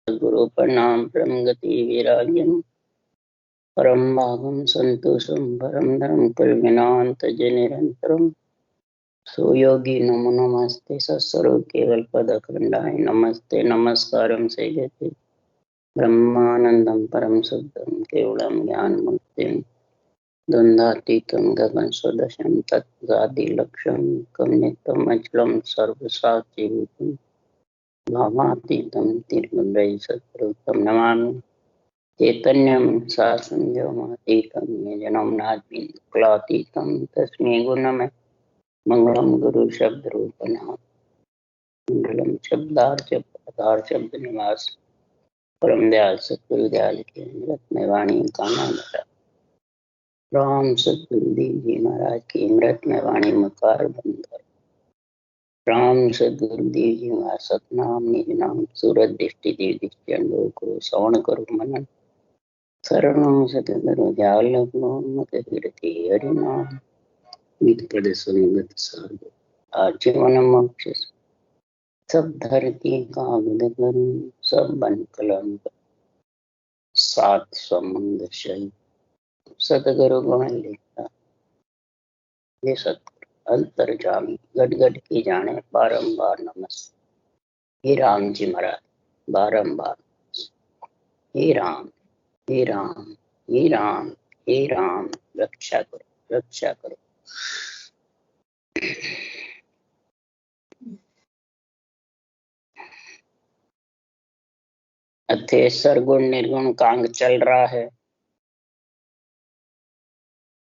गुरु प्रणाम परम गति वैराग्यम परम भागम संतोषम परम धर्म कल्विनांत निरंतरम सुयोगी नमो नमस्ते सत्स्वरूप केवल पद खंडाय नमस्ते नमस्कारम से गति ब्रह्मानंदम परम शुद्धम केवलम ज्ञान मुक्तिम द्वंद्वातीतम गगन सदशम तत्सादि लक्ष्यम कमनितम अचलम सर्वसाक्षी रूपम भावातीतम तिरुमलय सत्रूपम नमामि चैतन्यं सासंजमतीतं निजनं नाद्विक्लातीतं तस्मै गुणमय मंगलम गुरु शब्द रूपना मंगलम शब्दार्थ पदार्थ शब्द निवास परम दयाल सतगुरु दयाल के अमृत में वाणी का नाम राम सतगुरु देव जी महाराज की अमृत में वाणी मकार बंदर राम सतगुरु देव जी महाराज सतनाम निज नाम सूरत दृष्टि देव दृष्टि अंडो को श्रवण करो मनन शरणं सतगुरु जालमत कीर्ति हरिनाम नित्य सुनिगत साधु आजीवन मोक्ष सब धरती कागद करूं सब बन कलंक सात समुद्र सही सतगुरु गुण लिखता ये सतगुरु अंतर्जामी गट गट की जाने बारंबार नमस्ते हे राम जी महाराज बारंबार हे राम हे राम हे राम हे राम रक्षा करो रक्षा करो। अथे सरगुण निर्गुण का अंग चल रहा है।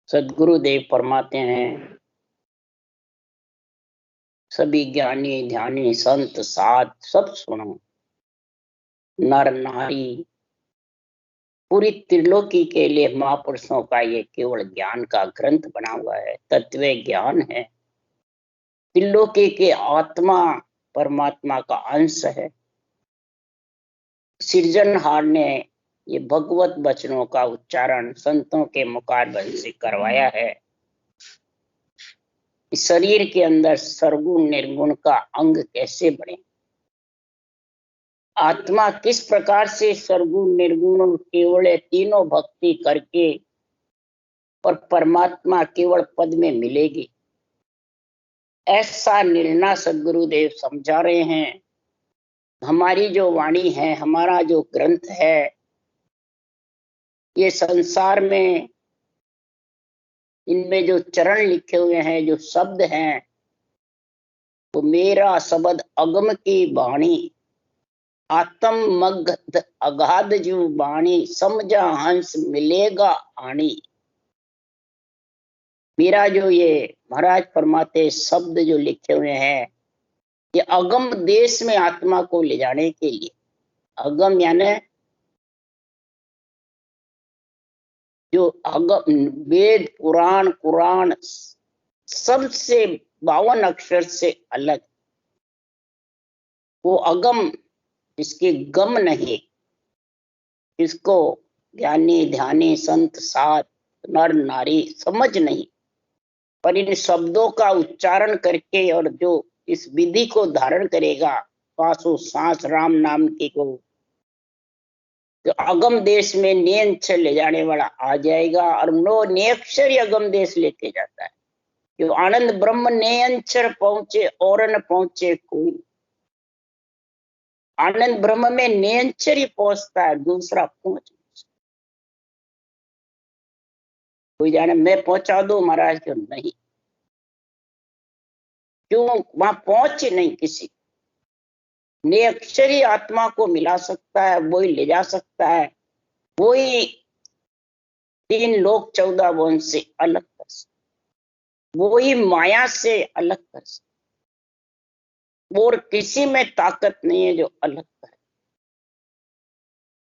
सदगुरुदेव फरमाते हैं सभी ज्ञानी ध्यानी संत साध सब सुनो, नर नारी पूरी त्रिलोकी के लिए महापुरुषों का ये केवल ज्ञान का ग्रंथ बना हुआ है, तत्व ज्ञान है। त्रिलोकी के आत्मा परमात्मा का अंश है। सृजनहार ने ये भगवत वचनों का उच्चारण संतों के मुखारबंद से करवाया है। इस शरीर के अंदर सरगुण निर्गुण का अंग कैसे बने, आत्मा किस प्रकार से सरगुण निर्गुण केवल तीनों भक्ति करके और परमात्मा केवल पद में मिलेगी, ऐसा निर्णय सदगुरुदेव समझा रहे हैं। हमारी जो वाणी है, हमारा जो ग्रंथ है, ये संसार में इनमें जो चरण लिखे हुए हैं, जो शब्द हैं, वो मेरा शब्द अगम की वाणी आत्म मगध अगाध जो वाणी समझा हंस मिलेगा आणी। मेरा जो ये महाराज फरमाते शब्द जो लिखे हुए हैं, ये अगम देश में आत्मा को ले जाने के लिए, अगम यानी जो अगम वेद पुराण कुरान सबसे 52 अक्षर से अलग, वो अगम इसके गम नहीं, इसको ज्ञानी ध्यानी संत साध नर नारी समझ नहीं, पर इन शब्दों का उच्चारण करके और जो इस विधि को धारण करेगा, पासों सांस राम नाम की को तो अगम देश में नियंत्रण ले जाने वाला आ जाएगा। और नो नियक्षर अगम देश लेके जाता है। जो आनंद ब्रह्म नियंत्रण पहुंचे और न पहुंचे कोई, आनंद ब्रह्म में नियंत्रण ही पहुंचता है, दूसरा पहुंच कोई जाने मैं पहुंचा दो महाराज क्यों नहीं, क्यों वहां पहुंच नहीं किसी, नियक्षरी आत्मा को मिला सकता है, वही ले जा सकता है, वही 3 लोक 14 वन से अलग कर सकता, वही माया से अलग कर सकता, और किसी में ताकत नहीं है जो अलग करे।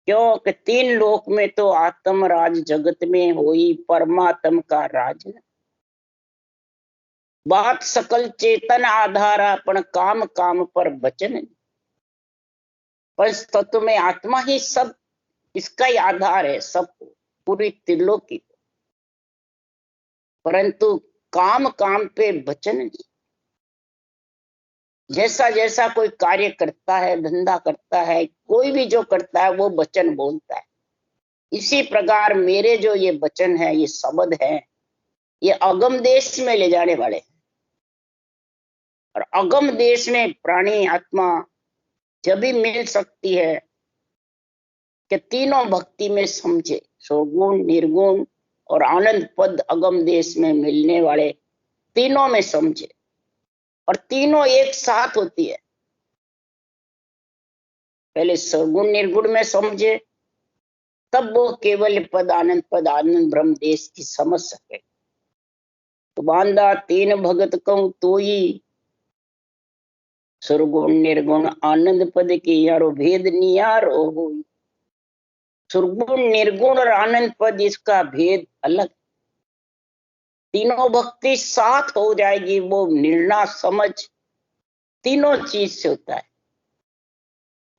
क्योंकि 3 लोक में तो आत्म राज जगत में होई परमात्म का राज है। बात सकल चेतन आधारा पण काम काम पर वचन, पंच तत्व में आत्मा ही सब, इसका ही आधार है सबको, पूरी त्रिलोकी को, परंतु काम काम पे वचन नहीं। जैसा जैसा कोई कार्य करता है, धंधा करता है, कोई भी जो करता है वो वचन बोलता है। इसी प्रकार मेरे जो ये वचन है, ये शब्द है, ये अगम देश में ले जाने वाले हैं। और अगम देश में प्राणी आत्मा जब भी मिल सकती है कि तीनों भक्ति में समझे, सगुण, निर्गुण और आनंद पद अगम देश में मिलने वाले तीनों में समझे, और तीनों एक साथ होती है। पहले सगुण निर्गुण में समझे, तब वो केवल पद आनंद ब्रह्म देश की समझ सके। तो बांधा तीन भगत कहूं तोई, सुरगुण निर्गुण आनंद पद की यारो भेद नियारो होई। सुरगुण निर्गुण और आनंद पद, इसका भेद अलग। तीनों भक्ति साथ हो जाएगी, वो निर्णय समझ तीनों चीज से होता है।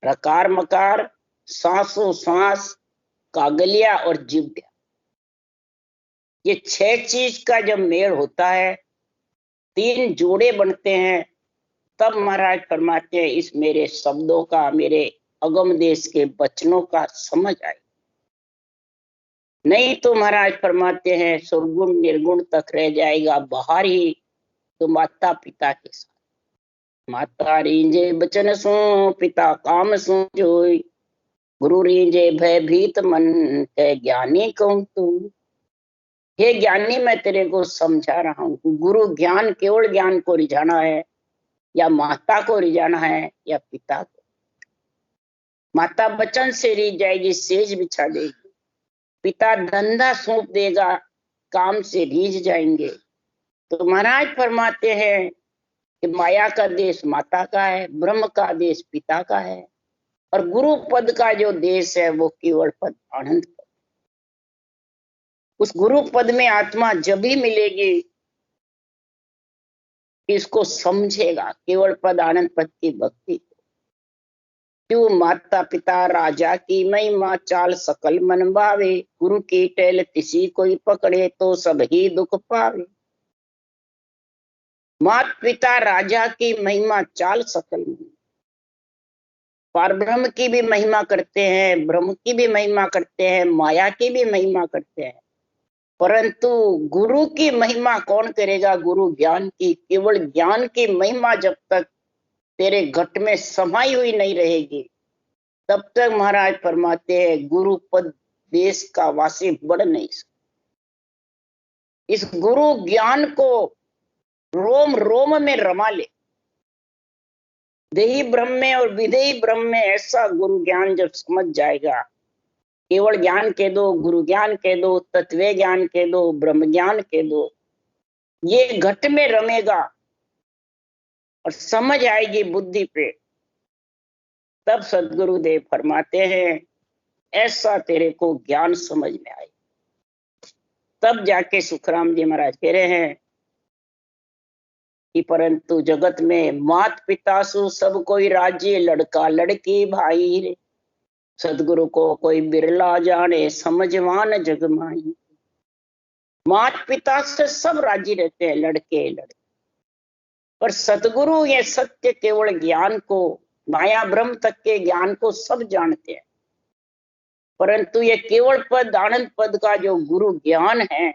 रकार मकार, सांसों सांस, कागलिया और जिव्या, ये 6 चीज का जब मेल होता है, 3 जोड़े बनते हैं, तब महाराज फरमाते हैं इस मेरे शब्दों का, मेरे अगम देश के वचनों का समझ आए। नहीं तो महाराज फरमाते हैं सुरगुण निर्गुण तक रह जाएगा बाहर ही, तो माता पिता के साथ। माता रींजे बचन सो, पिता काम सो जोई, गुरु रींजे भयभीत मन, है ज्ञानी कहूं तू। हे ज्ञानी, मैं तेरे को समझा रहा हूं, गुरु ज्ञान केवल ज्ञान को रिझाना है, या माता को रिझाना है, या पिता को। माता वचन से रिझ जाएगी, सेज बिछा देगी। पिता धंधा सौंप देगा, काम से रीझ जाएंगे। तो महाराज फरमाते हैं कि माया का देश माता का है, ब्रह्म का देश पिता का है, और गुरु पद का जो देश है वो केवल पद आनंद पद। उस गुरु पद में आत्मा जब भी मिलेगी, इसको समझेगा केवल पद आनंद पद की भक्ति। क्यों माता पिता राजा की महिमा, चाल सकल मन भावे, गुरु की टेल किसी कोई पकड़े, तो सब ही दुख पावे। माता पिता राजा की महिमा, चाल सकल मन, पार ब्रह्म की भी महिमा करते हैं, ब्रह्म की भी महिमा करते हैं, माया की भी महिमा करते हैं, परंतु गुरु की महिमा कौन करेगा? गुरु ज्ञान की। केवल ज्ञान की महिमा जब तक तेरे घट में समाई हुई नहीं रहेगी, तब तक महाराज फरमाते हैं गुरु पद देश का वासी बढ़ नहीं सकता। इस गुरु ज्ञान को रोम रोम में रमा ले। देही ब्रह्म में और विदेही ब्रह्म में ऐसा गुरु ज्ञान जब समझ जाएगा, केवल ज्ञान के दो, गुरु ज्ञान के दो, तत्व ज्ञान के दो, ब्रह्म ज्ञान के दो, ये घट में रमेगा और समझ आएगी बुद्धि पे, तब सदगुरुदेव फरमाते हैं ऐसा तेरे को ज्ञान समझ में आए। तब जाके सुखराम जी महाराज कह रहे हैं कि परंतु जगत में मात पिता सु सब कोई राज्य, लड़का लड़की भाई रे, सदगुरु को कोई बिरला जाने, समझवान जग माई। मात पिता से सब राजी रहते हैं, लड़के लड़के, पर सतगुरु ये सत्य केवल ज्ञान को, माया ब्रह्म तक के ज्ञान को सब जानते हैं, परंतु ये केवल पद आनंद पद का जो गुरु ज्ञान है,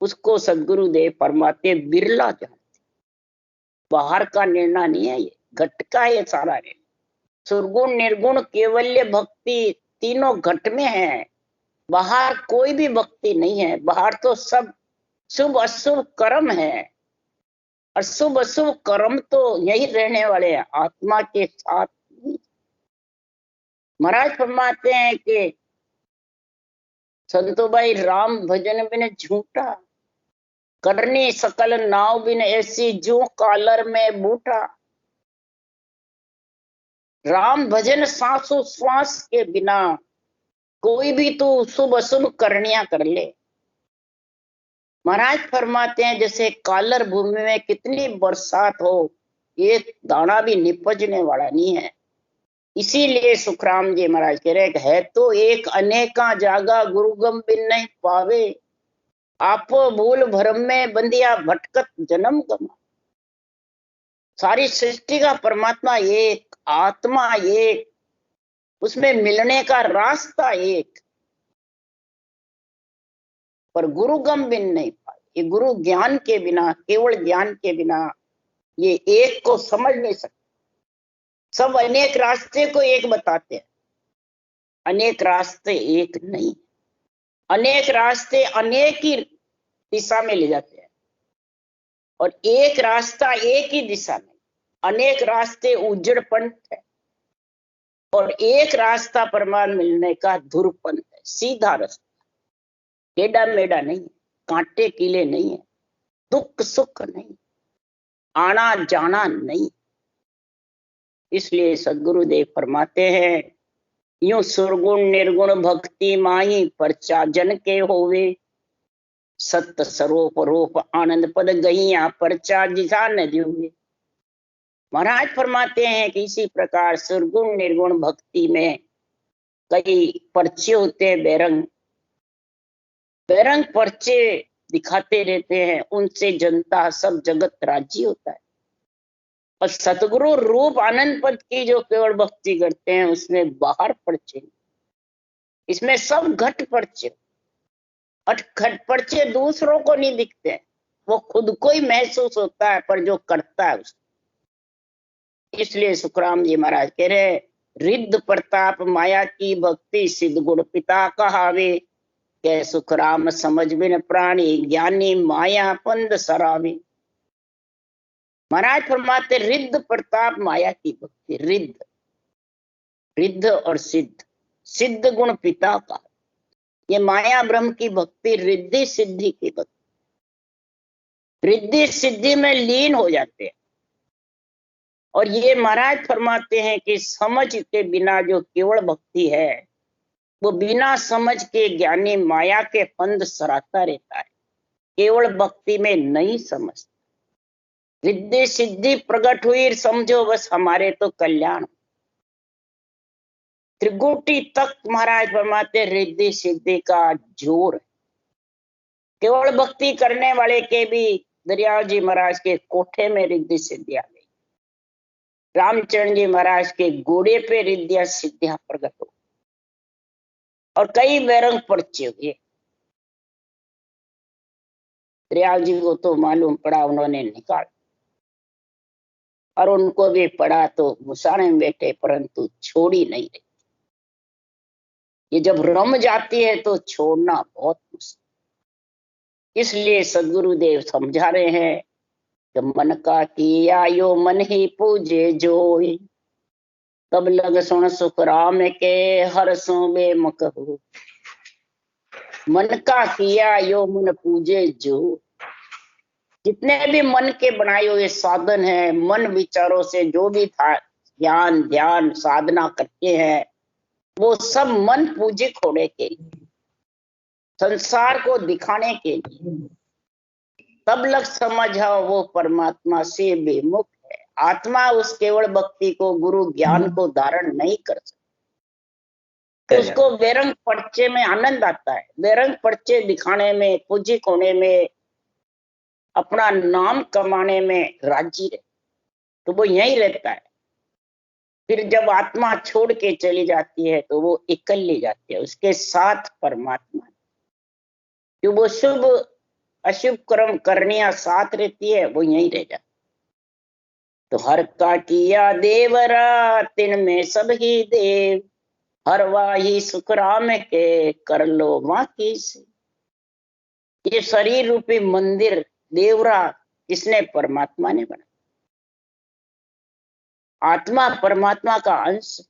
उसको सदगुरुदेव फरमाते बिरला जानते। बाहर का निर्णय नहीं है, ये घट का ये सारा निर्णय। सुरगुण निर्गुण केवल्य भक्ति तीनों घट में है, बाहर कोई भी भक्ति नहीं है। बाहर तो सब शुभ अशुभ कर्म है, और शुभ अशुभ कर्म तो यही रहने वाले हैं, आत्मा के साथ। महाराज फरमाते हैं कि संतो भाई राम भजन बिन झूठा, करनी सकल नाव बिन ऐसी, जो कालर में बूटा। राम भजन सांसों श्वास के बिना कोई भी तो शुभ अशुभ करनिया कर ले। महाराज फरमाते हैं जैसे कालर भूमि में कितनी बरसात हो, एक दाना भी निपजने वाला नहीं है। इसीलिए सुखराम जी महाराज कह रहे है तो एक अनेका जागा, गुरुगम बिन नहीं पावे, आपो भूल भरम में बंदिया भटकत जन्म गमा। सारी सृष्टि का परमात्मा एक, आत्मा एक, उसमें मिलने का रास्ता एक, पर गुरु गम बिन नहीं पाए। ये गुरु ज्ञान के बिना, केवल ज्ञान के बिना ये एक को समझ नहीं सकते। सब अनेक रास्ते को एक बताते हैं, अनेक रास्ते एक नहीं। अनेक रास्ते अनेक ही दिशा में ले जाते हैं, और एक रास्ता एक ही दिशा में। अनेक रास्ते उज्जड़ पंथ है, और एक रास्ता परमात्मा मिलने का ध्रुव पंथ है, सीधा रास्ता, टेढ़ा मेढ़ा नहीं है, कांटे कीले नहीं है, दुख सुख नहीं, आना जाना नहीं। इसलिए सदगुरुदेव फरमाते हैं, यूं सुरगुण निर्गुण भक्ति माही परचा जन के होवे, सत्य स्वरूप रूप आनंद पद गईया परचा जिसा न दियोगे। महाराज फरमाते हैं कि इसी प्रकार सुरगुण निर्गुण भक्ति में कई पर्चे होते हैं, बेरंग बेरंग पर्चे दिखाते रहते हैं, उनसे जनता सब जगत राजी होता है। और सतगुरु रूप आनंद पद की जो केवल भक्ति करते हैं, उसमें बाहर पर्चे, इसमें सब घट पर्चे, और घट पर्चे दूसरों को नहीं दिखते हैं, वो खुद को ही महसूस होता है, पर जो करता है उसको। इसलिए सुखराम जी महाराज कह रहे, रिद्ध प्रताप माया की भक्ति सिद्ध गुण पिता कहावे, के सुखराम समझ बिन प्राणी ज्ञानी माया पंद सरावे। महाराज फरमाते, रिद्ध प्रताप माया की भक्ति, रिद्ध रिद्ध और सिद्ध, सिद्ध गुण पिता का, ये माया ब्रह्म की भक्ति रिद्धि सिद्धि की भक्ति, रिद्धि सिद्धि में लीन हो जाते हैं। और ये महाराज फरमाते हैं कि समझ के बिना जो केवल भक्ति है, वो बिना समझ के ज्ञानी माया के पंद सराता रहता है, केवल भक्ति में नहीं समझता। रिद्धि सिद्धि प्रकट हुई, समझो बस हमारे तो कल्याण। त्रिगुटी तक महाराज फरमाते रिद्धि सिद्धि का जोर है। केवल भक्ति करने वाले के भी दरियाव जी महाराज के कोठे में रिद्धि सिद्धि आ गई, रामचरण जी महाराज के घोड़े पे रिद्धियां सिद्धियां प्रकट हो, और कई बैरंग पर्चे हुए। दरियाव जी को तो मालूम पड़ा, उन्होंने निकाल, और उनको भी पड़ा तो मुसाने में बैठे, परंतु छोड़ी नहीं रही। ये जब रम जाती है तो छोड़ना बहुत मुश्किल। इसलिए सदगुरुदेव समझा रहे हैं कि मन का किया यो मन ही पूजे जोई, तब लग सुन सुख राम के हर सो बेमक हो। मन का किया यो मन पूजे जो, जितने भी मन के बनाए हुए साधन है, मन विचारों से जो भी था ज्ञान ध्यान साधना करते हैं, वो सब मन पूजे खोड़े के लिए, संसार को दिखाने के लिए। तब लग समझा वो परमात्मा से बेमुख है। आत्मा उस केवल भक्ति को, गुरु ज्ञान को धारण नहीं कर सकती। उसको बेरंग पर्चे में आनंद आता है, बेरंग पर्चे दिखाने में, पूजी खोने में, अपना नाम कमाने में राजी रहे, तो वो यहीं रहता है। फिर जब आत्मा छोड़ के चली जाती है तो वो इकल्ली जाती है, उसके साथ परमात्मा, जो वो शुभ अशुभ कर्म करनिया साथ रहती है, वो यहीं रह जाती। तो हर का किया देवरा तिन में सब ही देव, हर वाही सुख राम के कर लो वहां की से। ये शरीर रूपी मंदिर देवरा इसने परमात्मा ने बनाया, आत्मा परमात्मा का अंश,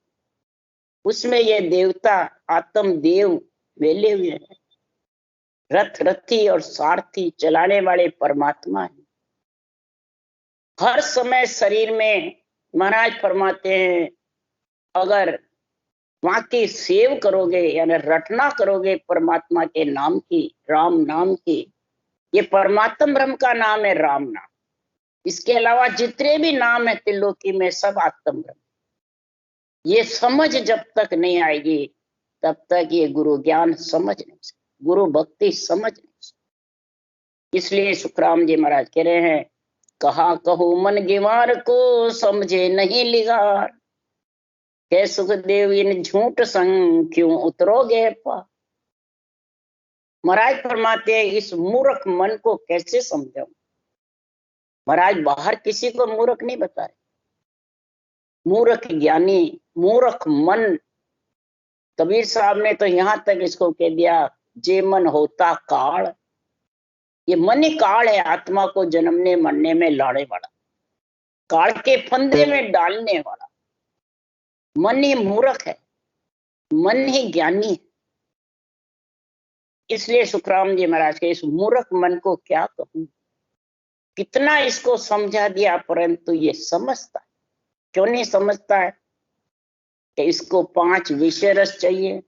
उसमें ये देवता आत्म देव वेले हुए हैं। रथ रथी और सारथी चलाने वाले परमात्मा है। हर समय शरीर में महाराज फरमाते हैं, अगर वहां की सेव करोगे यानी रटना करोगे परमात्मा के नाम की, राम नाम की, ये परमात्म ब्रह्म का नाम है राम नाम। इसके अलावा जितने भी नाम है त्रिलोकी में, सब आत्म ब्रह्म। ये समझ जब तक नहीं आएगी तब तक ये गुरु ज्ञान समझ नहीं सकते, गुरु भक्ति समझ नहीं सकते। इसलिए सुखराम जी महाराज कह रहे हैं, कहा कहूँ मन गिवार को समझे नहीं लिगार, के सुखदेव इन झूठ संग क्यों उतरोगे पा। महाराज फरमाते हैं इस मूर्ख मन को कैसे समझाऊं। महाराज बाहर किसी को मूर्ख नहीं बताए, मूर्ख ज्ञानी, मूर्ख मन। कबीर साहब ने तो यहां तक इसको कह दिया, जे मन होता काल। ये मन ही काल है, आत्मा को जन्मने मरने में लाने वाला, काल के फंदे में डालने वाला। मन ही मूर्ख है, मन ही ज्ञानी है। इसलिए सुखराम जी महाराज के इस मूर्ख मन को क्या कहूं, कितना इसको समझा दिया, परंतु ये समझता है। क्यों नहीं समझता है? कि इसको 5 विषय रस चाहिए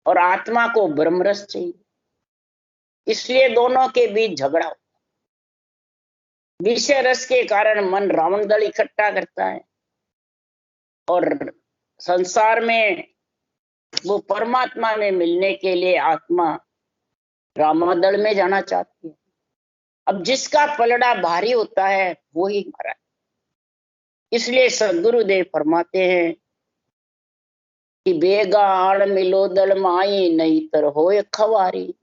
और आत्मा को ब्रह्म रस चाहिए, इसलिए दोनों के बीच झगड़ा होता है। विषय रस के कारण मन रावण दल इकट्ठा करता है और संसार में वो परमात्मा में मिलने के लिए आत्मा रामादल में जाना चाहती है। अब जिसका पलड़ा भारी होता है वो ही मरा। इसलिए सदगुरुदेव फरमाते हैं कि बेगा आड़ मिलो दल माई नहीं तर होए खवारी।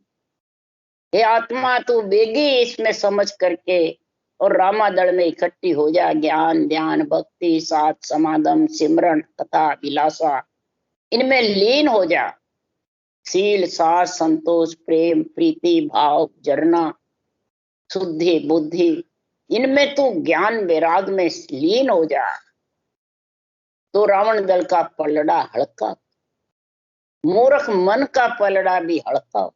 हे आत्मा तू बेगी इसमें समझ करके और रामादल में इकट्ठी हो जा। ज्ञान ध्यान भक्ति सात समाधम सिमरन कथा विलासा इनमें लीन हो जा। शील सास संतोष प्रेम प्रीति भाव जरना शुद्धि बुद्धि इनमें तू ज्ञान वैराग में लीन हो जा, तो रावण दल का पलड़ा हल्का, मूर्ख मन का पलड़ा भी हल्का हो।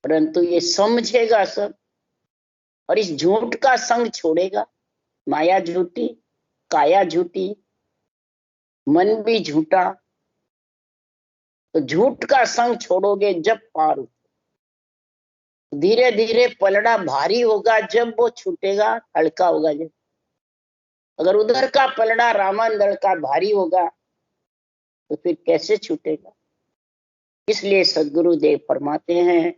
परंतु ये समझेगा सब और इस झूठ का संग छोड़ेगा। माया झूठी, काया झूठी, मन भी झूठा, तो झूठ का संग छोड़ोगे जब पार हो। धीरे धीरे पलड़ा भारी होगा, जब वो छूटेगा हल्का होगा। जब अगर उधर का पलड़ा रावण दल का भारी होगा तो फिर कैसे छूटेगा। इसलिए सदगुरुदेव फरमाते हैं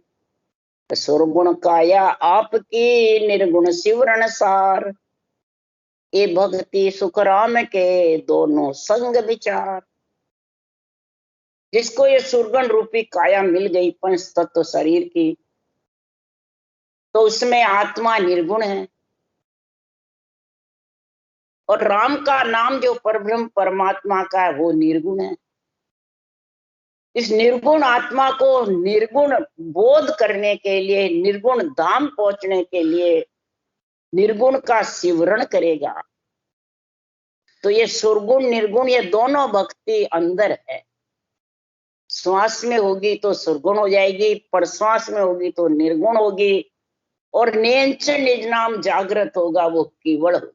सुरगुण काया आपकी निर्गुण शिवरण सार, ये भक्ति सुख राम के दोनों संग विचार। जिसको ये सुरगुण रूपी काया मिल गई पंच तत्व शरीर की, तो उसमें आत्मा निर्गुण है और राम का नाम जो परब्रह्म परमात्मा का है वो निर्गुण है। इस निर्गुण आत्मा को निर्गुण बोध करने के लिए, निर्गुण धाम पहुंचने के लिए निर्गुण का सिमरण करेगा। तो ये सुरगुण निर्गुण ये दोनों भक्ति अंदर है। श्वास में होगी तो सुरगुण हो जाएगी, प्रश्वास में होगी तो निर्गुण होगी, और नेंच निज नाम जागृत होगा वो केवल हो।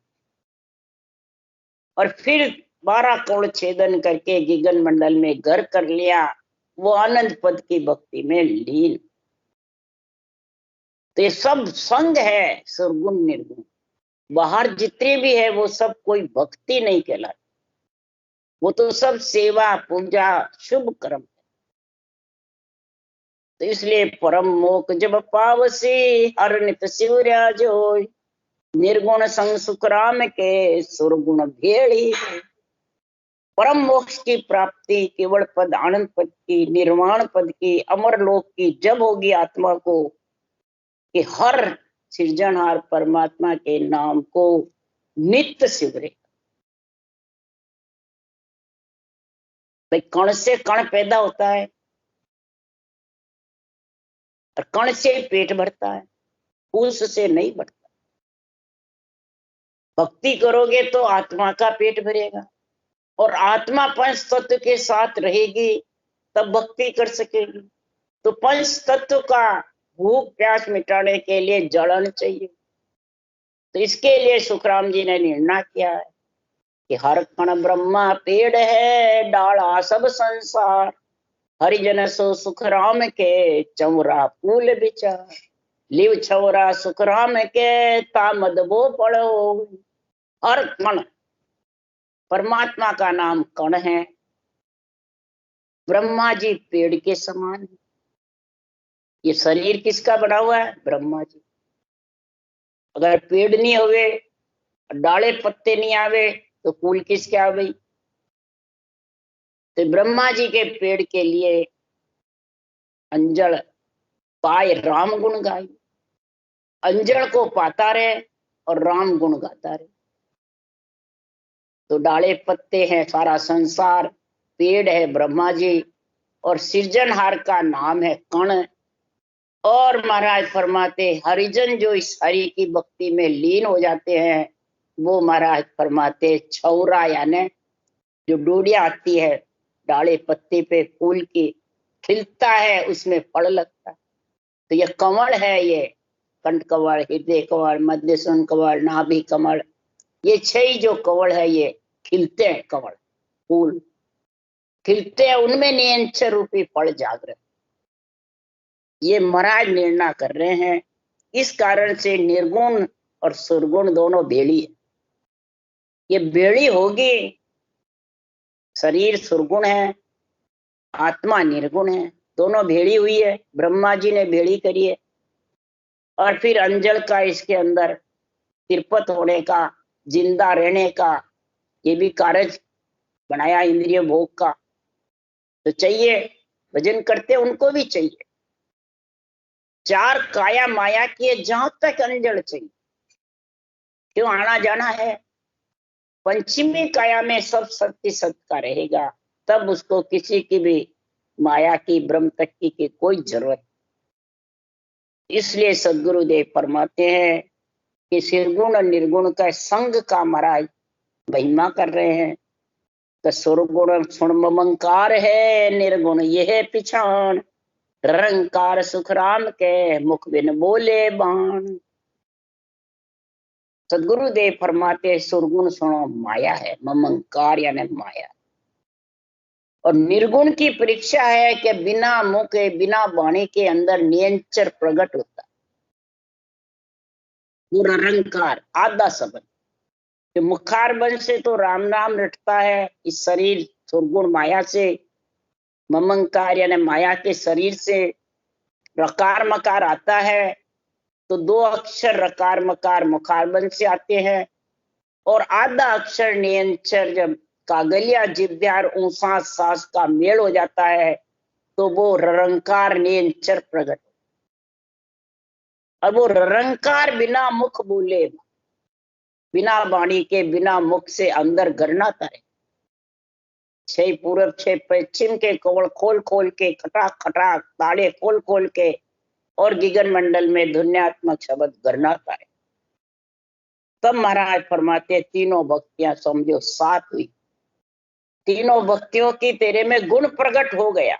और फिर 12 कोण छेदन करके गिगन मंडल में घर कर लिया, वो आनंद पद की भक्ति में लीन। तो ये सब संग है सुरगुण निर्गुण। बाहर जितने भी है वो सब कोई भक्ति नहीं कहलाती, वो तो सब सेवा पूजा शुभ कर्म है। तो इसलिए परम मोक जब पावसी हर नित शिवराजो, निर्गुण संग सुख राम के सुरगुण भेड़ी। परम मोक्ष की प्राप्ति केवल पद आनंद पद की, निर्वाण पद की, अमर लोक की जब होगी आत्मा को कि हर सृजनहार परमात्मा के नाम को नित्य सिमरे। भाई कण से कण पैदा होता है और कण से पेट भरता है, उससे नहीं बढ़ता। भक्ति करोगे तो आत्मा का पेट भरेगा और आत्मा पंच तत्व के साथ रहेगी तब भक्ति कर सकेगी। तो पंच तत्व का भूख प्यास मिटाने के लिए जलन चाहिए। तो इसके लिए सुखराम जी ने निर्णय किया है कि हर कण ब्रह्मा पेड़ है, डाला सब संसार, हरिजन सो सुख राम के चौरा फूल विचार। लिव छौरा सुख राम के तामद वो पढ़ो। हर कण, परमात्मा का नाम कण है। ब्रह्मा जी पेड़ के समान है। ये शरीर किसका बना हुआ है? ब्रह्मा जी। अगर पेड़ नहीं होवे, डाले पत्ते नहीं आवे, तो फूल किसके आवे? तो ब्रह्मा जी के पेड़ के लिए अंजड़ पाए राम गुण गाए, अंजड़ को पाता रहे और राम गुण गाता रहे। तो डाले पत्ते हैं सारा संसार, पेड़ है ब्रह्मा जी, और सृजनहार का नाम है कण। और महाराज फरमाते हरिजन जो इस हरि की भक्ति में लीन हो जाते हैं, वो महाराज फरमाते छौरा, यानी जो डोडिया आती है डाले पत्ते पे फूल की, खिलता है, उसमें फल लगता है। तो ये कंवल है, ये कंठ कंवल, हृदय कंवल, मध्य सुन कंवल, नाभि कमल, ये 6 जो कंवल है ये खिलते हैं, कंवल फूल खिलते हैं, उनमें नियंचर रूपी फल जागृत। ये महाराज निर्णय कर रहे हैं। इस कारण से निर्गुण और सुरगुण दोनों बेड़ी है। ये बेड़ी होगी, शरीर सुरगुण है, आत्मा निर्गुण है, दोनों भेड़ी हुई है, ब्रह्मा जी ने भेड़ी करी है। और फिर अंजल का इसके अंदर तिरपत होने का, जिंदा रहने का, ये भी कार्य बनाया इंद्रिय भोग का। तो चाहिए, भजन करते उनको भी चाहिए। 4 काया माया की जहां तक अंजल चाहिए, क्यों आना जाना है। पंचमी काया में सब सत्य सत्य का रहेगा, तब उसको किसी की भी माया की, ब्रह्म तक की कोई जरूरत। इसलिए सदगुरुदेव फरमाते हैं कि निर्गुण और निर्गुण का संग का महाराज महिमा कर रहे हैं। तो सुरगुण सुन ममंकार है, निर्गुण यह पिछान, निरंकार सुख राम के मुख बिन बोले बाण। सदगुरुदेव फरमाते सुरगुण सुनो माया है, ममंकार यानी माया। और निर्गुण की परीक्षा है कि बिना मुख के, बिना वाणी के अंदर नियंचर प्रकट होता है, पूरा निरंकार आधा शब्द। कि मुखार बन से तो राम नाम रटता है, इस शरीर सुरगुण माया से, ममंकार यानी माया के शरीर से रकार मकार आता है। तो 2 अक्षर रकार मकार मुखारबन से आते हैं, और आधा अक्षर नियंचर जब कागलिया जिव्यार ऊंसा सांस का मेल हो जाता है, तो वो ररंकार नियंचर प्रकट। और वो ररंकार बिना मुख बोले, बिना वाणी के, बिना मुख से अंदर गरनाता है। 6 पूरब 6 पश्चिम के कवल खोल खोल के, खटाक खटाक ताड़े खोल खोल के, और गिगन मंडल में धुन्यात्मक शब्द गरनाता है। तब महाराज फरमाते तीनों भक्तियां समझो 7 हुई। तीनों भक्तियों की तेरे में गुण प्रकट हो गया।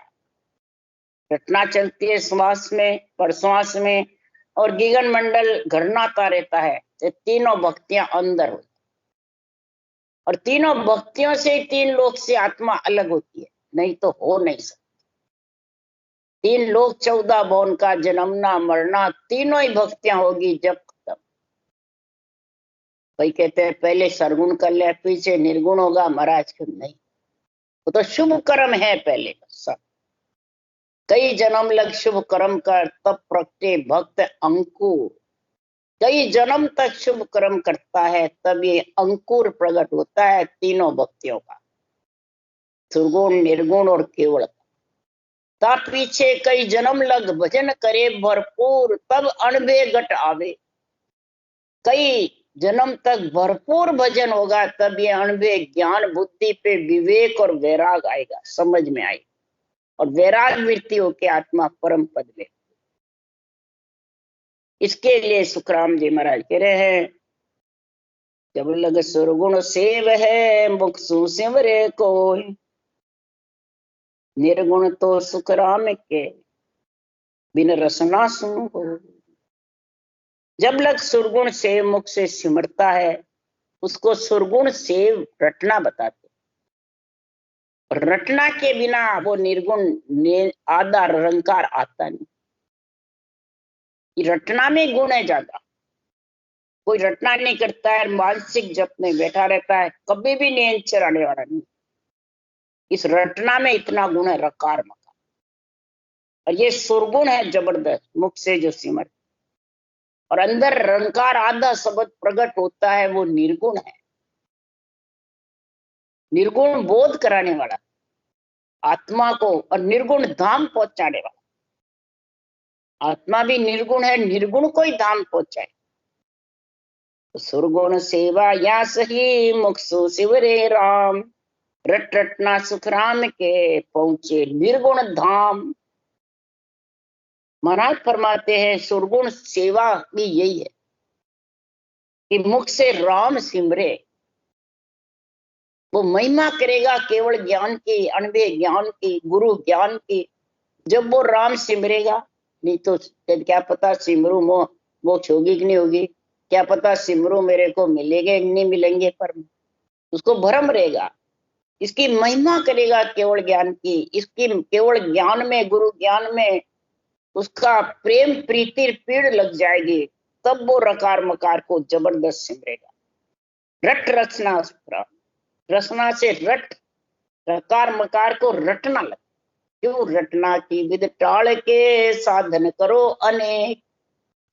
घटना चलती है श्वास में, प्रश्वास में, और गिगन मंडल घरनाता रहता है। ये तीनों भक्तियां अंदर होती, और तीनों भक्तियों से 3 लोक से आत्मा अलग होती है, नहीं तो हो नहीं सकती। 3 लोक 14 भुवन का जन्मना मरना, तीनों ही भक्तियां होगी जब खत्म। कोई कहते हैं पहले सरगुण कर ले पीछे निर्गुण होगा, महाराज क्यों नहीं, वो तो शुभ कर्म है पहले सब। कई जन्म लग शुभ कर्म कर, तब प्रगटे भक्त अंकुर। कई जन्म तक शुभ कर्म करता है, तब ये अंकुर प्रकट होता है तीनों भक्तियों का, सुरगुण निर्गुण और केवल। तब पीछे कई जन्म लग भजन करे भरपूर, तब अणबे घट आवे। कई जन्म तक भरपूर भजन होगा, तब ये अणबे ज्ञान बुद्धि पे विवेक और वैराग आएगा, समझ में आएगा, और वैराग वृत्ति होके आत्मा परम पद में। इसके लिए सुखराम जी महाराज कह रहे हैं, जब लग सुरगुण सेव है मुख सु सिमरे कोई, निर्गुण तो सुखराम के बिन रसना सुन हो। जब लग सुरगुण सेव मुख से सिमरता है, उसको सुरगुण सेव रटना बताते। रटना के बिना वो निर्गुण आधा रंकार आता नहीं। रटना में गुण है ज्यादा। कोई रटना नहीं करता है, मानसिक जप में बैठा रहता है, कभी भी नियंचर आने वाला नहीं। इस रटना में इतना गुण है, रकार मकार। और ये सुरगुण है जबरदस्त, मुख से जो सिमर। और अंदर रंकार आधा शब्द प्रकट होता है, वो निर्गुण है। निर्गुण बोध कराने वाला आत्मा को, और निर्गुण धाम पहुंचाने वाला। आत्मा भी निर्गुण है, निर्गुण को ही धाम पहुंचाए। तो सुरगुण सेवा या सही मुक्सु शिवरे राम, रट रटना सुख राम के पहुंचे निर्गुण धाम। महाराज फरमाते हैं सुरगुण सेवा भी यही है कि मुख से राम सिमरे, वो महिमा करेगा केवल ज्ञान की, अनबे ज्ञान की, गुरु ज्ञान की। जब वो राम सिमरेगा, नहीं तो क्या पता सिमरू मोक्ष होगी कि नहीं होगी, क्या पता सिमरू मेरे को मिलेंगे कि नहीं मिलेंगे, पर उसको भ्रम रहेगा। इसकी महिमा करेगा केवल ज्ञान की, इसकी केवल ज्ञान में, गुरु ज्ञान में उसका प्रेम प्रीति पीड़ लग जाएगी, तब वो रकार मकार को जबरदस्त सिमरेगा। रट रचना, रचना से रट, रकार मकार को रटना लगे। क्यों? रटना की विद टाल के साधन करो अनेक,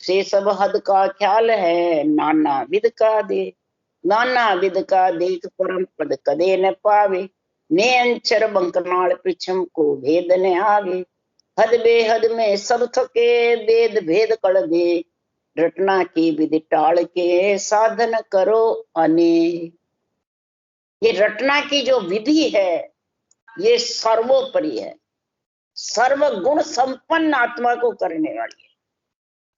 से सब हद का ख्याल है नाना विद का दे। नाना विद का देख परम पद कदे न पावे, ने अंचर बंकनाल पृछम को भेद न आवे। हद बेहद में सब थके, वेद भेद कड़ दे, रटना की विधि टाल के साधन करो अनेक। ये रटना की जो विधि है ये सर्वोपरि है, सर्वगुण संपन्न आत्मा को करने वाली है,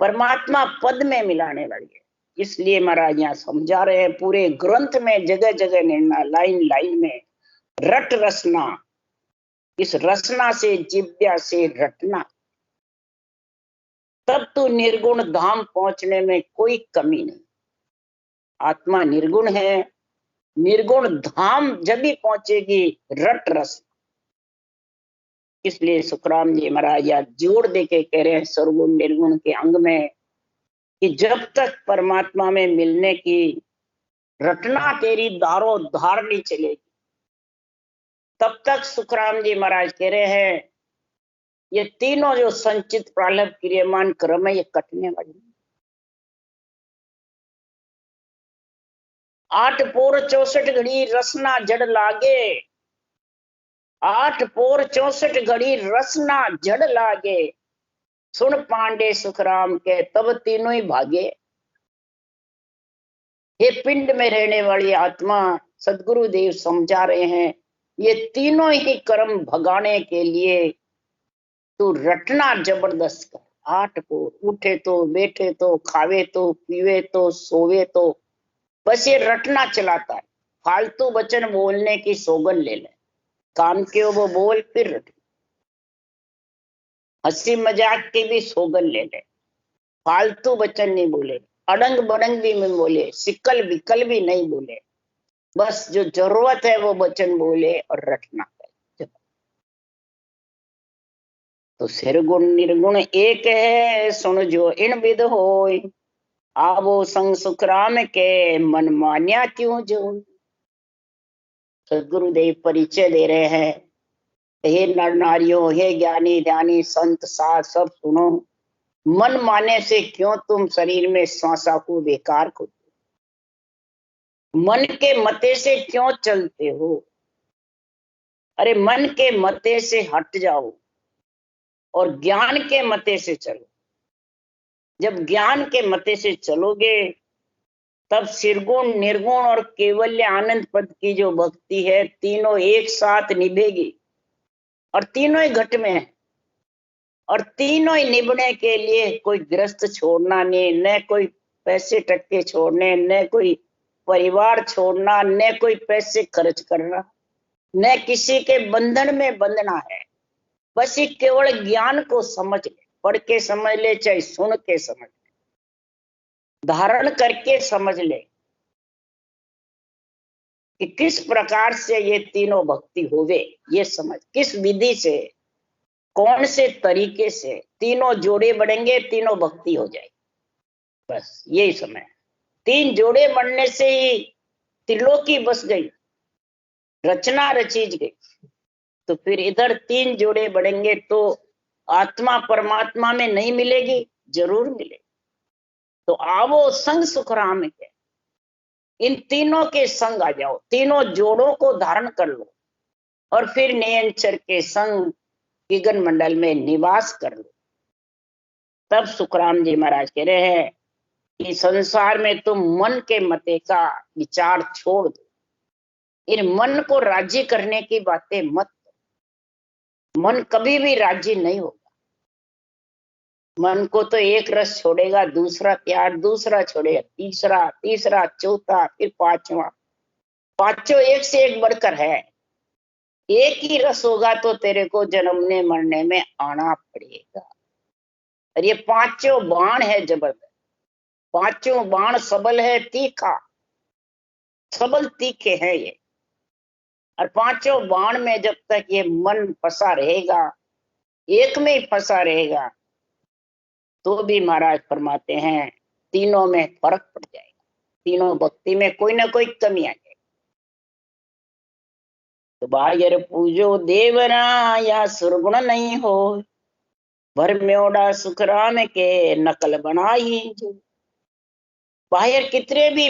परमात्मा पद में मिलाने वाली है। इसलिए महाराज यहाँ समझा रहे हैं, पूरे ग्रंथ में जगह जगह निर्णय, लाइन लाइन में रट रसना, इस रसना से, जिव्या से रटना, तब तो निर्गुण धाम पहुंचने में कोई कमी नहीं। आत्मा निर्गुण है, निर्गुण धाम जब भी पहुंचेगी रट रस। इसलिए सुखराम जी महाराज यार जोड़ देके कह रहे हैं सर्वगुण निर्गुण के अंग में, कि जब तक परमात्मा में मिलने की रटना तेरी दारो धार नहीं चलेगी, तब तक सुखराम जी महाराज कह रहे हैं ये तीनों जो संचित प्रारब्ध क्रियमान क्रम है, ये कटने वाली। 8 पोर 64 घड़ी रसना जड़ लागे, 8 पोर 64 घड़ी रसना जड़ लागे, सुन पांडे सुखराम के तब तीनों ही भागे। ये पिंड में रहने वाली आत्मा सदगुरु देव समझा रहे हैं, ये तीनों ही कर्म भगाने के लिए तू रटना जबरदस्त कर। 8 पोर, उठे तो, बैठे तो, खावे तो, पीवे तो, सोवे तो, बस ये रटना चलाता है। फालतू वचन बोलने की सौगन ले ले, काम के वो बोल फिर रट, हंसी मजाक की भी सौगन ले ले, फालतू वचन नहीं बोले, अड़ंग बड़ंग भी नहीं बोले, सिकल विकल भी नहीं बोले, बस जो जरूरत है वो वचन बोले और रटना करे। तो सिरगुण निर्गुण एक है, सुन जो इन विद होय, आवो संग सुखराम के मन मान्या क्यों जो। सदगुरुदेव परिचय दे रहे हैं, हे नर नारियों, हे ज्ञानी ध्यानी संत साध सब सुनो, मन माने से क्यों तुम शरीर में श्वासा को बेकार को, मन के मते से क्यों चलते हो। अरे मन के मते से हट जाओ और ज्ञान के मते से चलो। जब ज्ञान के मते से चलोगे तब सिरगुण निर्गुण और केवल्य आनंद पद की जो भक्ति है, तीनों एक साथ निभेगी, और तीनों ही घट में है, और तीनों ही निभने के लिए कोई ग्रस्त छोड़ना नहीं, न कोई पैसे टक्के छोड़ने, न कोई परिवार छोड़ना, न कोई पैसे खर्च करना, न किसी के बंधन में बंधना है। बस ये केवल ज्ञान को समझ ले, पढ़ के समझ ले, चाहे सुन के समझ ले, धारण करके समझ ले कि किस प्रकार से ये तीनों भक्ति होवे, ये समझ, किस विधि से, कौन से तरीके से तीनों जोड़े बढ़ेंगे, तीनों भक्ति हो जाएगी। बस यही समय, 3 जोड़े बढ़ने से ही त्रिलोकी बस गई, रचना रचीज गई। तो फिर इधर 3 जोड़े बढ़ेंगे तो आत्मा परमात्मा में नहीं मिलेगी, जरूर मिलेगी। तो आवो संग सुखराम के, इन तीनों के संग आ जाओ, तीनों जोड़ों को धारण कर लो और फिर नियंचर के संग गगन मंडल में निवास कर लो। तब सुखराम जी महाराज कह रहे हैं कि संसार में तुम मन के मते का विचार छोड़ दो, इन मन को राजी करने की बातें मत करो। मन कभी भी राजी नहीं होगा। मन को तो एक रस छोड़ेगा, दूसरा प्यार, दूसरा छोड़ेगा तीसरा, तीसरा चौथा, फिर पांचवा, पांचों एक से एक बढ़कर है। एक ही रस होगा तो तेरे को जन्मने मरने में आना पड़ेगा। और ये पांचों बाण है जबरदस्त, पांचों बाण सबल है, तीखा, सबल तीखे हैं ये। और पांचों बाण में जब तक ये मन फंसा रहेगा, एक में ही फंसा रहेगा, तो भी महाराज फरमाते हैं तीनों में फर्क पड़ जाएगा, तीनों भक्ति में कोई ना कोई कमी आ जाएगी। तो बाहर पूजो देवरा या सुरगुण नहीं हो, भर म्योड़ा सुखराम के नकल बनाई जो। बाहर कितने भी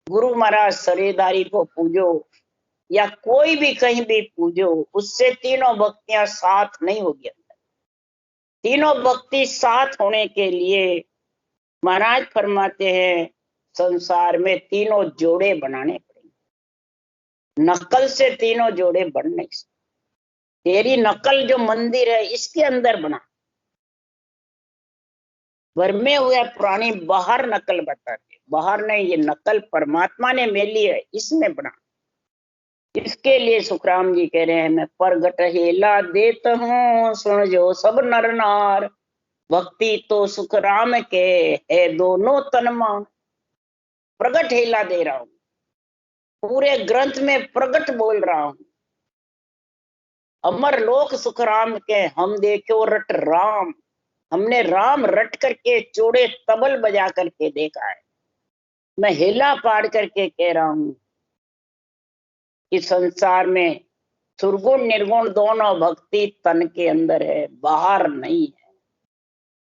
गुरु महाराज शरीरदारी को पूजो या कोई भी कहीं भी पूजो, उससे तीनों भक्तियां साथ नहीं होगी। तीनों भक्ति साथ होने के लिए महाराज फरमाते हैं संसार में तीनों जोड़े बनाने पड़ेंगे। नकल से तीनों जोड़े बन नहीं सकते। तेरी नकल जो मंदिर है इसके अंदर बना, भरमे हुए प्राणी बाहर नकल बताते, बाहर नहीं, ये नकल परमात्मा ने मेली है, इसमें बना। इसके लिए सुखराम जी कह रहे हैं मैं प्रगट हेला देता हूँ, सुन जो सब नर नार, भक्ति तो सुखराम के है दोनों तनमा। प्रगट हेला दे रहा हूं, पूरे ग्रंथ में प्रगट बोल रहा हूं। अमर लोक सुखराम के हम देखो रट राम, हमने राम रट करके चोड़े तबल बजा करके देखा है। मैं हेला पाड़ करके कह रहा हूं कि संसार में सुरगुण निर्गुण दोनों भक्ति तन के अंदर है, बाहर नहीं है।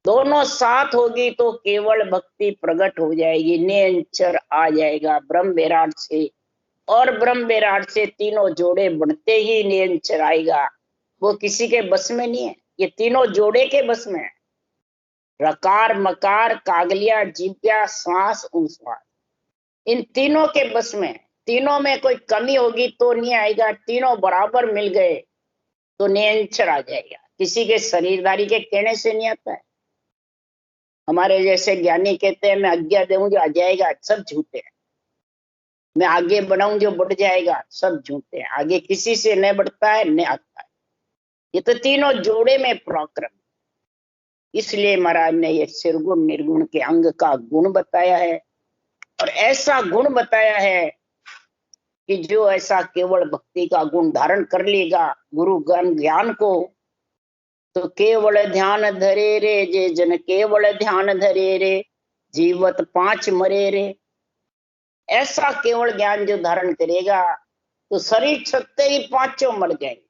दोनों साथ होगी तो केवल भक्ति प्रकट हो जाएगी, निरंतर आ जाएगा ब्रह्म विराट से, और ब्रह्म विराट से तीनों जोड़े बढ़ते ही निरंतर आएगा। वो किसी के बस में नहीं है, ये तीनों जोड़े के बस में है। रकार मकार कागलिया जीव्या श्वास उश्वास, इन तीनों के बस में है। तीनों में कोई कमी होगी तो नहीं आएगा, तीनों बराबर मिल गए तो निरंतर आ जाएगा। किसी के शरीरदारी के कहने से नहीं आता है। हमारे जैसे ज्ञानी कहते हैं मैं आज्ञा दूं जो आ जाएगा, सब झूठे हैं। मैं आगे बढ़ाऊं जो बढ़ जाएगा, सब झूठे हैं। आगे किसी से न बढ़ता है न आता है। ये तो तीनों जोड़े में पराक्रम। इसलिए महाराज ने ये सिरगुण निर्गुण के अंग का गुण बताया है, और ऐसा गुण बताया है कि जो ऐसा केवल भक्ति का गुण धारण कर लेगा गुरु ज्ञान को, तो केवल ध्यान धरे रे जे जन केवल ध्यान धरे रे, जीवत पांच मरे रे। ऐसा केवल ज्ञान जो धारण करेगा तो शरीर छकते ही पांचों मर जाएंगे।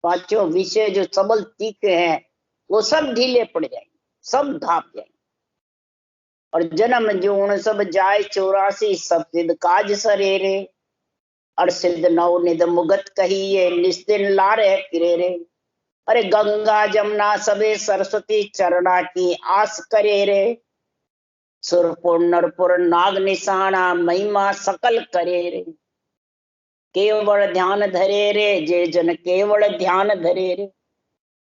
पांचों विषय जो सबल तीखे हैं वो सब ढीले पड़ जाएंगे, सब धाप जाएंगे। और जन्म जोन सब जाय 84, सब सिद्ध काज सरेरे, और सिद्ध नव निध मुगत कहिए निस्दिन लारे किरेरे। अरे गंगा जमुना सबे सरस्वती चरणा की आस करे रे, सुरपुर नरपुर नाग निशाना महिमा सकल करे रे। केवल ध्यान धरे रे जे जन केवल ध्यान धरे रे।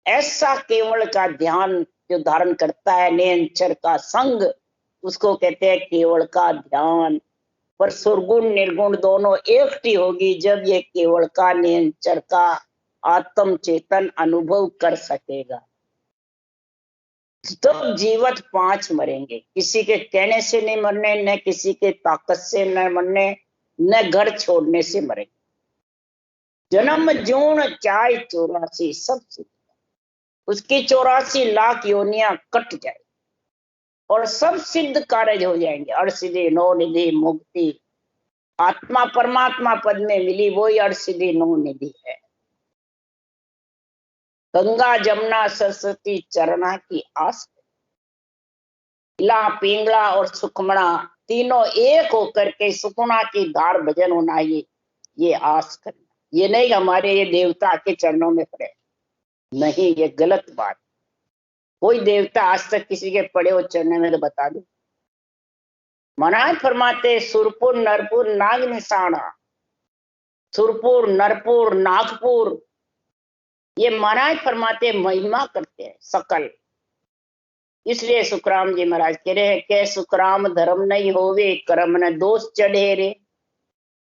ऐसा केवल का ध्यान जो धारण करता है, निरंतर का संग, उसको कहते हैं केवल का ध्यान। पर सुरगुण निर्गुण दोनों एकटी होगी जब ये केवल का निरंतर का आत्म चेतन अनुभव कर सकेगा। तो जीवत पांच मरेंगे, किसी के कहने से नहीं मरने, न किसी के ताकत से न मरने, न घर छोड़ने से मरेंगे। जन्म जून चाय 84, सब उसकी 84 लाख योनियां कट जाए और सब सिद्ध कार्य हो जाएंगे। अर्षिधि नौ निधि मुक्ति, आत्मा परमात्मा पद में मिली वही अर्षिधि नौ निधि है। गंगा जमुना सरस्वती चरणा की आस, इला पिंगला और सुखमणा तीनों एक होकर के सुकुणा की धार भजन होना, ये आस करना। ये नहीं हमारे ये देवता के चरणों में पड़े, नहीं, ये गलत बात। कोई देवता आज तक किसी के पड़े हो चरणों में तो बता दो। महाराज फरमाते सुरपुर नरपुर नाग निशाना, सुरपुर नरपुर नागपुर, ये महाराज फरमाते महिमा करते हैं सकल। इसलिए सुखराम जी महाराज कह रहे हैं कि सुखराम धर्म नहीं होवे, कर्म न दोष चढ़े रे,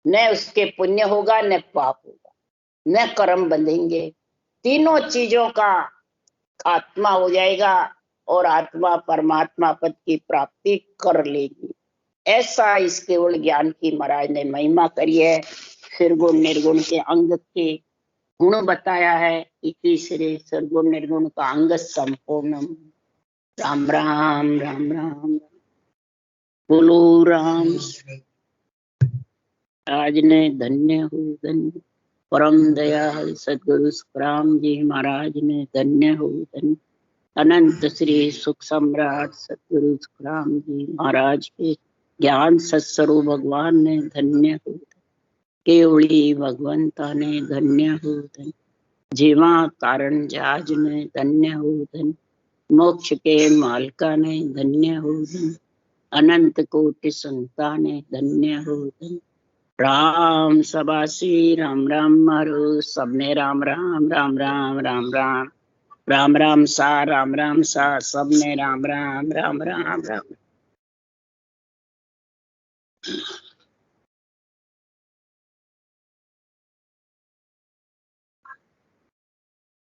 न उसके पुण्य होगा न पाप होगा, न कर्म बंधेंगे, तीनों चीजों का खात्मा हो जाएगा और आत्मा परमात्मा पद की प्राप्ति कर लेगी। ऐसा इस केवल ज्ञान की महाराज ने महिमा करी है। फिर गुण निर्गुण के अंग के गुण बताया है। तीसरे सर्वगुण निर्गुण का अंग संपूर्ण। राम राम राम राम बोलो राम। आज ने धन्य हो धन्य, परम दयाल सदगुरु सुखराम जी महाराज ने धन्य हो धन्य। अनंत श्री सुख सम्राट सदगुरु सुखराम जी महाराज के ज्ञान सत्स्वरूप भगवान ने धन्य हो, केवली भगवंता ने धन्य हो धन्य, जीवा कारण जहाज ने धन्य हो धन्य, मोक्ष के मालका ने धन्य हो धन्य, अनंत कोटि संता ने धन्य हो धन्य। राम सबासी राम राम मारो, सबने राम राम राम राम राम राम राम राम सा सबने राम राम राम राम राम।